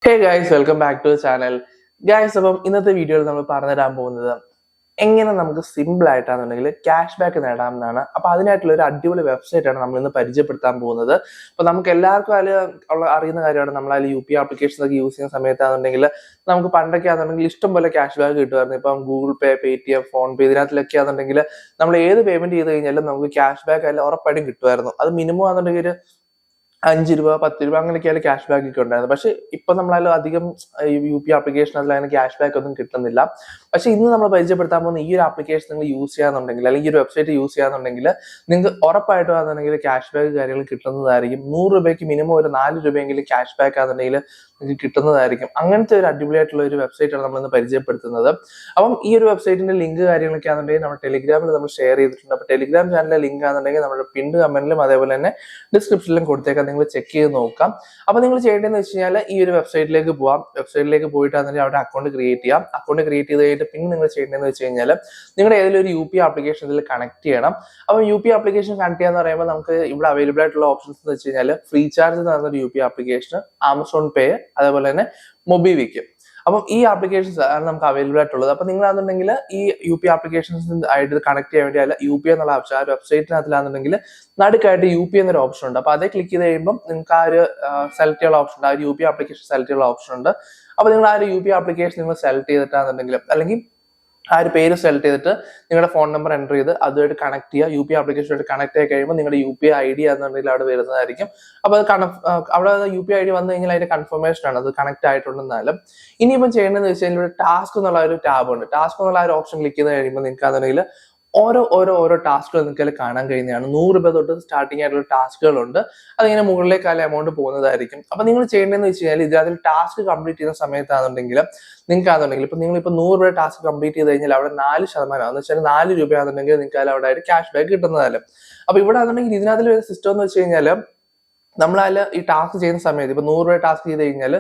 Hey guys, welcome back to channel. Guys, അപ്പം ഇന്നത്തെ വീഡിയോയിൽ നമ്മൾ പറഞ്ഞുതരാൻ പോകുന്നത് എങ്ങനെ നമുക്ക് സിമ്പിൾ ആയിട്ടാണെന്നുണ്ടെങ്കിൽ ക്യാഷ് ബാക്ക് നേടാം എന്നാണ്. അപ്പൊ അതിനായിട്ടുള്ള ഒരു അടിപൊളി വെബ്സൈറ്റ് ആണ് നമ്മൾ ഇന്ന് പരിചയപ്പെടുത്താൻ പോകുന്നത്. അപ്പൊ നമുക്ക് എല്ലാവർക്കും അതിൽ അറിയുന്ന കാര്യമാണ്. നമ്മൾ അതിൽ UPI ആപ്ലിക്കേഷൻസ് ഒക്കെ യൂസ് ചെയ്യുന്ന സമയത്താണെന്നുണ്ടെങ്കിൽ നമുക്ക് പണ്ടൊക്കെ ആണെന്നുണ്ടെങ്കിൽ ഇഷ്ടം പോലെ ക്യാഷ് ബാക്ക് കിട്ടുമായിരുന്നു. ഇപ്പം ഗൂഗിൾ പേ, പേടിഎം, ഫോൺ പേ ഇതിനകത്തിലൊക്കെ ആണെന്നുണ്ടെങ്കിൽ നമ്മൾ ഏത് പേയ്മെന്റ് ചെയ്ത് കഴിഞ്ഞാലും നമുക്ക് ക്യാഷ് ബാക്ക് അതിൽ ഉറപ്പായിട്ടും കിട്ടുമായിരുന്നു. അത് മിനിമം ആണെന്നുണ്ടെങ്കിൽ ഒരു 5 രൂപ, 10 രൂപ അങ്ങനെയൊക്കെയാണ് ക്യാഷ് ബാക്ക് ഒക്കെ ഉണ്ടായിരുന്നത്. പക്ഷെ ഇപ്പൊ നമ്മളതിൽ അധികം UPI ആപ്ലിക്കേഷൻ അതിൽ അങ്ങനെ ക്യാഷ് ബാക്ക് ഒന്നും കിട്ടുന്നില്ല. പക്ഷെ ഇന്ന് നമ്മൾ പരിചയപ്പെടുത്താൻ പോകുന്ന ഈ ഒരു ആപ്ലിക്കേഷൻ നിങ്ങൾ യൂസ് ചെയ്യാന്നുണ്ടെങ്കിൽ, അല്ലെങ്കിൽ ഈ ഒരു വെബ്സൈറ്റ് യൂസ് ചെയ്യാന്നുണ്ടെങ്കിൽ നിങ്ങൾക്ക് ഉറപ്പായിട്ടും ആണെന്നുണ്ടെങ്കിൽ ക്യാഷ് ബാക്ക് കാര്യങ്ങൾ കിട്ടുന്നതായിരിക്കും. 100 രൂപയ്ക്ക് മിനിമം ഒരു 4 രൂപയെങ്കിലും ക്യാഷ് ബാക്ക് ആണെന്നുണ്ടെങ്കിൽ നിങ്ങൾക്ക് കിട്ടുന്നതായിരിക്കും. അങ്ങനത്തെ ഒരു അടിപൊളിയായിട്ടുള്ള ഒരു വെബ്സൈറ്റ് ആണ് നമ്മൾ ഇന്ന് പരിചയപ്പെടുത്തുന്നത്. അപ്പം ഈ ഒരു വെബ്സൈറ്റിന്റെ ലിങ്ക് കാര്യങ്ങളൊക്കെ ആണെന്നുണ്ടെങ്കിൽ നമ്മുടെ ടെലിഗ്രാമിൽ നമ്മൾ ഷെയർ ചെയ്തിട്ടുണ്ട്. അപ്പൊ ടെലിഗ്രാം ചാനലിലെ ലിങ്ക് ആണെന്നുണ്ടെങ്കിൽ നമ്മുടെ പിൻഡ് കമന്റിലും അതേപോലെ തന്നെ ഡിസ്ക്രിപ്ഷനിലും കൊടുത്തേക്കാം. നിങ്ങൾ ചെക്ക് ചെയ്ത് നോക്കാം. അപ്പൊ നിങ്ങൾ ചെയ്യേണ്ടതെന്ന് വെച്ച് കഴിഞ്ഞാൽ ഈ ഒരു വെബ്സൈറ്റിലേക്ക് പോവാം. വെബ്സൈറ്റിലേക്ക് പോയിട്ടാണെങ്കിൽ അവിടെ അക്കൗണ്ട് ക്രിയേറ്റ് ചെയ്യാം. അക്കൗണ്ട് ക്രിയേറ്റ് ചെയ്ത് കഴിഞ്ഞിട്ട് പിന്നെ നിങ്ങൾ ചെയ്യേണ്ടതെന്ന് വെച്ച് കഴിഞ്ഞാൽ നിങ്ങളുടെ ഏതെങ്കിലും ഒരു UPI ആപ്ലിക്കേഷൻ ഇതിൽ കണക്ട് ചെയ്യണം. അപ്പൊ UPI ആപ്ലിക്കേഷൻ കണക്ട് ചെയ്യാന്ന് പറയുമ്പോൾ നമുക്ക് ഇവിടെ അവൈലബിൾ ആയിട്ടുള്ള ഓപ്ഷൻസ് എന്ന് വെച്ച് കഴിഞ്ഞാൽ ഫ്രീ ചാർജ് എന്ന് പറയുന്ന ഒരു UPI ആപ്ലിക്കേഷൻ, ആമസോൺ പേ, അതേപോലെ തന്നെ മൊബിവിക്ക്. അപ്പം ഈ ആപ്ലിക്കേഷൻസ് ആണ് നമുക്ക് അവൈലബിൾ ആയിട്ടുള്ളത്. അപ്പൊ നിങ്ങളാണെന്നുണ്ടെങ്കിൽ ഈ UPI ആപ്ലിക്കേഷൻസ് ആയിട്ട് കണക്ട് ചെയ്യാൻ വേണ്ടി അല്ല UPI എന്നുള്ള ഓപ്ഷൻ, ആ വെബ്സൈറ്റിനകത്തിലാണെന്നുണ്ടെങ്കിൽ നടുക്കായിട്ട് UPI എന്നൊരു ഓപ്ഷൻ ഉണ്ട്. അപ്പൊ അതേ ക്ലിക്ക് ചെയ്ത് കഴിയുമ്പോൾ നിങ്ങൾക്ക് ആ ഒരു സെലക്ട് ചെയ്യാനുള്ള ഓപ്ഷൻ ഉണ്ട്, ആ ഒരു UPI ആപ്ലിക്കേഷൻ സെലക്ട് ചെയ്യാനുള്ള ഓപ്ഷൻ ഉണ്ട്. അപ്പൊ നിങ്ങൾ ആ ഒരു UPI ആപ്ലിക്കേഷൻ നിങ്ങൾ സെലക്ട് ചെയ്തിട്ടാണെന്നുണ്ടെങ്കിൽ, അല്ലെങ്കിൽ ആ ഒരു പേര് സെലക്ട് ചെയ്തിട്ട് നിങ്ങളുടെ ഫോൺ നമ്പർ എൻ്റർ ചെയ്ത് അതുമായിട്ട് കണക്ട് ചെയ്യുക. UPI ആപ്ലിക്കേഷനായിട്ട് കണക്ട് ആയി കഴിയുമ്പോൾ നിങ്ങളുടെ UPI ID ആണെന്നുണ്ടെങ്കിൽ അവിടെ വരുന്നതായിരിക്കും. അപ്പോൾ അത് അവിടെ UPI ID വന്നു കഴിഞ്ഞാൽ അതിന്റെ കൺഫർമേഷൻ ആണ് അത് കണക്ട് ആയിട്ടുണ്ടെന്നാലും. ഇനിയിപ്പം ചെയ്യേണ്ടതെന്ന് വെച്ച് കഴിഞ്ഞാൽ ഇവിടെ ടാസ്ക് എന്നുള്ള ഒരു ടാബ് ഉണ്ട്. ടാസ്ക് എന്നുള്ള ഒരു ഓപ്ഷൻ ക്ലിക്ക് ചെയ്ത് കഴിയുമ്പോൾ നിങ്ങൾക്ക് ആണെന്നുണ്ടെങ്കിൽ ഓരോ ടാസ്കുകൾ നിങ്ങൾക്ക് കാണാൻ കഴിയുന്നതാണ്. 100 രൂപ തൊട്ട് സ്റ്റാർട്ടിംഗ് ആയിട്ടുള്ള ടാസ്കുകളുണ്ട്. അതിങ്ങനെ മുകളിലേക്ക് ആ എമൗണ്ട് പോകുന്നതായിരിക്കും. അപ്പൊ നിങ്ങൾ ചെയ്യേണ്ടതെന്ന് വെച്ച് കഴിഞ്ഞാൽ ഇതിൽ ടാസ്ക് കംപ്ലീറ്റ് ചെയ്യുന്ന സമയത്താണെന്നുണ്ടെങ്കിൽ നിങ്ങൾക്ക് ഇപ്പൊ നിങ്ങൾ 100 രൂപ ടാസ്ക് കംപ്ലീറ്റ് ചെയ്ത് കഴിഞ്ഞാൽ അവിടെ 4% എന്ന് വെച്ചാൽ 4 രൂപയാണെന്നുണ്ടെങ്കിൽ നിങ്ങൾക്ക് അവിടെ ആയിട്ട് ക്യാഷ് ബാക്ക് കിട്ടുന്നതല്ല. അപ്പൊ ഇവിടെ ആണെന്നുണ്ടെങ്കിൽ ഇതിനകത്തിൽ വരുന്ന സിസ്റ്റം എന്ന് വെച്ച് കഴിഞ്ഞാൽ നമ്മളതിൽ ഈ ടാസ്ക് ചെയ്യുന്ന സമയത്ത് ഇപ്പൊ 100 രൂപ ടാസ്ക് ചെയ്ത് കഴിഞ്ഞാൽ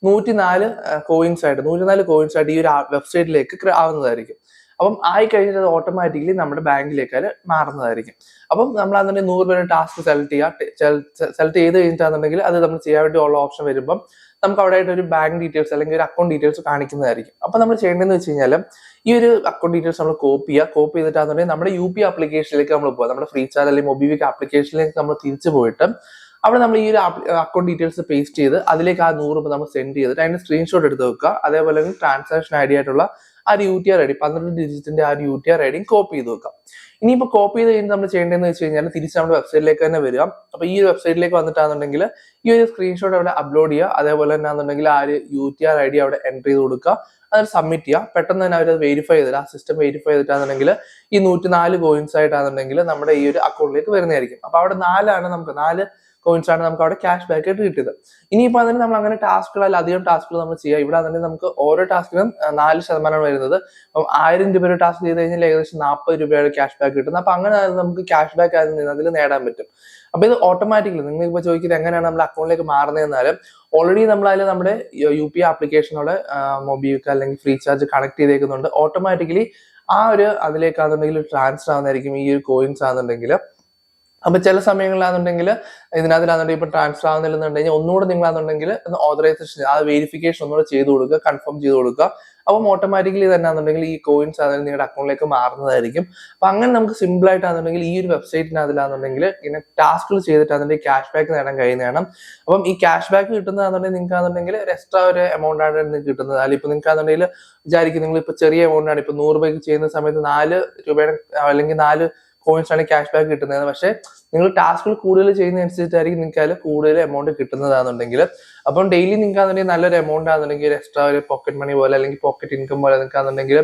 104 കോയിൻസ് ആയിട്ട് ഈ ഒരു വെബ്സൈറ്റിലേക്ക് ആവുന്നതായിരിക്കും. അപ്പം ആയി കഴിഞ്ഞിട്ട് അത് ഓട്ടോമാറ്റിക്കലി നമ്മുടെ ബാങ്കിലേക്ക് അത് മാറുന്നതായിരിക്കും. അപ്പം നമ്മൾ അതിന്റെ 100 രൂപയുടെ ടാസ്ക് സെലക്ട് ചെയ്ത് കഴിഞ്ഞിട്ടാണെന്നുണ്ടെങ്കിൽ അത് നമ്മൾ ചെയ്യാൻ വേണ്ടി ഉള്ള ഓപ്ഷൻ വരുമ്പം നമുക്ക് അവിടെ ആയിട്ട് ഒരു ബാങ്ക് ഡീറ്റെയിൽസ് അല്ലെങ്കിൽ ഒരു അക്കൗണ്ട് ഡീറ്റെയിൽസ് കാണിക്കുന്നതായിരിക്കും. അപ്പൊ നമ്മൾ ചെയ്യേണ്ടതെന്ന് വെച്ച് കഴിഞ്ഞാൽ ഈ ഒരു അക്കൗണ്ട് ഡീറ്റെയിൽസ് നമ്മൾ കോപ്പി ചെയ്തിട്ടാണെന്നുണ്ടെങ്കിൽ നമ്മുടെ UPI ആപ്ലിക്കേഷനിലേക്ക് നമ്മൾ പോകുക. നമ്മുടെ ഫ്രീ ചാർജ് അല്ലെങ്കിൽ മൊബിവിക്ക് ആപ്ലിക്കേഷനിലേക്ക് നമ്മൾ തിരിച്ചു പോയിട്ട് അവിടെ നമ്മൾ ഈ ഒരു അക്കൗണ്ട് ഡീറ്റെയിൽസ് പേസ്റ്റ് ചെയ്ത് അതിലേക്ക് ആ 100 രൂപ നമ്മൾ സെൻഡ് ചെയ്തിട്ട് അതിന്റെ സ്ക്രീൻഷോട്ട് എടുത്ത് വെക്കുക. അതേപോലെ തന്നെ ട്രാൻസാക്ഷൻ ID ആയിട്ടുള്ള ആ ഒരു UTR ID 12 ഡിജിറ്റിന്റെ ആ ഒരു UTR ID കോപ്പി ചെയ്ത് വെക്കാം. ഇനിയിപ്പോൾ കോപ്പി ചെയ്ത് കഴിഞ്ഞ് നമ്മൾ ചെയ്യേണ്ടതെന്ന് വെച്ച് കഴിഞ്ഞാൽ തിരിച്ച് നമ്മുടെ വെബ്സൈറ്റിലേക്ക് തന്നെ വരിക. അപ്പൊ ഈ ഒരു വെബ്സൈറ്റിലേക്ക് വന്നിട്ടാണെന്നുണ്ടെങ്കിൽ ഈ ഒരു സ്ക്രീൻഷോട്ട് അവിടെ അപ്ലോഡ് ചെയ്യുക. അതേപോലെ തന്നെ ആണെന്നുണ്ടെങ്കിൽ ആ ഒരു UTR ID അവിടെ എൻ്റർ ചെയ്ത് കൊടുക്കുക. അത് സബ്മിറ്റ് ചെയ്യുക. പെട്ടെന്ന് തന്നെ അവർ വെരിഫൈ ചെയ്തിട്ട് ആ സിസ്റ്റം വെരിഫൈ ചെയ്തിട്ടാണെന്നുണ്ടെങ്കിൽ ഈ 104 കോയിൻസ് ആയിട്ടാണെന്നുണ്ടെങ്കിൽ നമ്മുടെ ഈ ഒരു അക്കൗണ്ടിലേക്ക് വരുന്നതായിരിക്കും. അപ്പൊ അവിടെ 4 കോയിൻസ് ആണ് നമുക്ക് അവിടെ ക്യാഷ് ബാക്ക് ആയിട്ട് കിട്ടിയത്. ഇനിയിപ്പോൾ അതിന് നമ്മൾ അങ്ങനെ ടാസ്കുകളല്ല അധികം ടാസ്കുകൾ നമ്മൾ ചെയ്യുക. ഇവിടെ തന്നെ നമുക്ക് ഓരോ ടാസ്കിനും 4% വരുന്നത്. അപ്പം 1000 രൂപയുടെ ടാസ്ക് ചെയ്ത് കഴിഞ്ഞാൽ ഏകദേശം 40 രൂപയുടെ ക്യാഷ് ബാക്ക് കിട്ടുന്നത്. അപ്പൊ അങ്ങനെ നമുക്ക് ക്യാഷ് ബാക്ക് അതിൽ നേടാൻ പറ്റും. അപ്പൊ ഇത് ഓട്ടോമാറ്റിക്കലി നിങ്ങൾ ഇപ്പോൾ ചോദിക്കുന്നത് എങ്ങനെയാണ് നമ്മുടെ അക്കൗണ്ടിലേക്ക് മാറുന്നതെന്നാലും ഓൾറെഡി നമ്മൾ അതിൽ നമ്മുടെ UPI ആപ്ലിക്കേഷനോടെ മൊബിവിക്ക് അല്ലെങ്കിൽ ഫ്രീ ചാർജ് കണക്ട് ചെയ്തേക്കുന്നുണ്ട്. ഓട്ടോമാറ്റിക്കലി ആ ഒരു അതിലേക്കാണെന്നുണ്ടെങ്കിൽ ട്രാൻസ്ഫർ ആവുന്നതായിരിക്കും ഈ ഒരു കോയിൻസ് ആണെന്നുണ്ടെങ്കിൽ. അപ്പൊ ചില സമയങ്ങളിലാണെന്നുണ്ടെങ്കിൽ ഇതിനകത്തിലാണെന്നുണ്ടെങ്കിൽ ഇപ്പൊ ട്രാൻസ്ഫർ ആവുന്നില്ലെന്നുണ്ടെങ്കിൽ ഒന്നുകൂടെ നിങ്ങളാണെന്നുണ്ടെങ്കിൽ ഓതറൈസേഷൻ ആ വെരിഫിക്കേഷൻ ഒന്നുകൂടെ ചെയ്ത് കൊടുക്കുക, കൺഫേം ചെയ്ത് കൊടുക്കുക. അപ്പം ഓട്ടോമാറ്റിക്കലി തന്നെ ആണെന്നുണ്ടെങ്കിൽ ഈ കോയിൻസ് ആണെന്നുണ്ടെങ്കിൽ നിങ്ങളുടെ അക്കൗണ്ടിലേക്ക് മാറുന്നതായിരിക്കും. അപ്പൊ അങ്ങനെ നമുക്ക് സിമ്പിൾ ആയിട്ടാണെന്നുണ്ടെങ്കിൽ ഈ ഒരു വെബ്സൈറ്റിനകത്തിലാണെന്നുണ്ടെങ്കിൽ ഇങ്ങനെ ടാസ്കുകൾ ചെയ്തിട്ടാണെന്നുണ്ടെങ്കിൽ ക്യാഷ് ബാക്ക് നേടാൻ കഴിയുന്നതാണ്. അപ്പം ഈ ക്യാഷ് ബാക്ക് കിട്ടുന്നതാണെന്നുണ്ടെങ്കിൽ നിങ്ങൾക്ക് ആണെന്നുണ്ടെങ്കിൽ ഒരു എക്സ്ട്രാ ഒരു എമൗണ്ട് ആണ് നിങ്ങൾക്ക് കിട്ടുന്നത്. അല്ലെങ്കിൽ ഇപ്പൊ നിങ്ങൾക്ക് ആണെന്നുണ്ടെങ്കിൽ വിചാരിക്കും നിങ്ങൾ ഇപ്പൊ ചെറിയ എമൗണ്ട് ആണ് ഇപ്പൊ 100 രൂപയ്ക്ക് ചെയ്യുന്ന സമയത്ത് 4 രൂപയുടെ അല്ലെങ്കിൽ 4 കോയിൻസ് ആണ് ക്യാഷ് ബാക്ക് കിട്ടുന്നത്. പക്ഷെ നിങ്ങൾ ടാസ്കുകൾ കൂടുതൽ ചെയ്യുന്നതനുസരിച്ചായിരിക്കും നിങ്ങൾക്ക് അതിൽ കൂടുതൽ എമൗണ്ട് കിട്ടുന്നതാണെന്നുണ്ടെങ്കിൽ. അപ്പം ഡെയിലി നിങ്ങൾക്ക് ആണെന്നുണ്ടെങ്കിൽ നല്ലൊരു എമൗണ്ട് ആണെന്നുണ്ടെങ്കിൽ എക്സ്ട്രാ ഒരു പോക്കറ്റ് മണി പോലെ അല്ലെങ്കിൽ പോക്കറ്റ് ഇൻകം പോലെ നിങ്ങൾക്ക് ആണെന്നുണ്ടെങ്കിൽ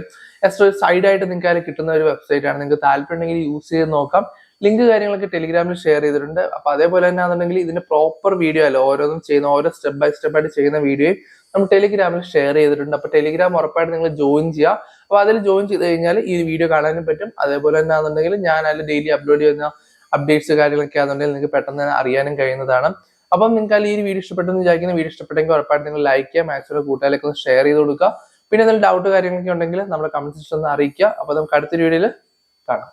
എക്സ്ട്രാ ഒരു സൈഡ് ആയിട്ട് നിങ്ങൾക്ക് അതിൽ കിട്ടുന്ന ഒരു വെബ്സൈറ്റ് ആണ്. നിങ്ങൾക്ക് താല്പര്യം ഉണ്ടെങ്കിൽ യൂസ് ചെയ്ത് നോക്കാം. ലിങ്ക് കാര്യങ്ങളൊക്കെ ടെലിഗ്രാമിൽ ഷെയർ ചെയ്തിട്ടുണ്ട്. അപ്പൊ അതേപോലെ തന്നെ ആണെന്നുണ്ടെങ്കിൽ ഇതിന്റെ പ്രോപ്പർ വീഡിയോ അല്ല ഓരോന്നും ചെയ്യുന്ന ഓരോ സ്റ്റെപ്പ് ബൈ സ്റ്റെപ്പ് ആയിട്ട് ചെയ്യുന്ന വീഡിയോയും നമ്മൾ ടെലിഗ്രാമിൽ ഷെയർ ചെയ്തിട്ടുണ്ട്. അപ്പൊ ടെലിഗ്രാം ഉറപ്പായിട്ട് നിങ്ങൾ ജോയിൻ ചെയ്യുക. അപ്പൊ അതിൽ ജോയിൻ ചെയ്ത് കഴിഞ്ഞാൽ ഈ വീഡിയോ കാണാനും പറ്റും. അതേപോലെ തന്നെ ആണെന്നുണ്ടെങ്കിൽ ഞാൻ അതിൽ ഡെയിലി അപ്ലോഡ് ചെയ്യുന്ന അപ്ഡേറ്റ്സ് കാര്യങ്ങളൊക്കെ ആണെന്നുണ്ടെങ്കിൽ നിങ്ങൾക്ക് പെട്ടെന്ന് തന്നെ അറിയാനും കഴിയുന്നതാണ്. അപ്പം നിങ്ങൾക്ക് അതിൽ ഈ വീഡിയോ ഇഷ്ടപ്പെട്ടെന്ന് വിചാരിക്കുന്ന വീഡിയോ ഇഷ്ടപ്പെട്ടെങ്കിൽ ഉറപ്പായിട്ട് നിങ്ങൾ ലൈക്ക് ചെയ്യുക, മാക്സിമം കൂട്ടുകാരിലേക്ക് ഒന്ന് ഷെയർ ചെയ്ത് കൊടുക്കുക. പിന്നെ എന്തെങ്കിലും ഡൗട്ട് കാര്യങ്ങളൊക്കെ ഉണ്ടെങ്കിൽ നമ്മുടെ കമന്റ് സെക്ഷനിൽ ഒന്ന് അറിയിക്കുക. അപ്പൊ നമുക്ക് അടുത്തൊരു വീഡിയോയിൽ കാണാം.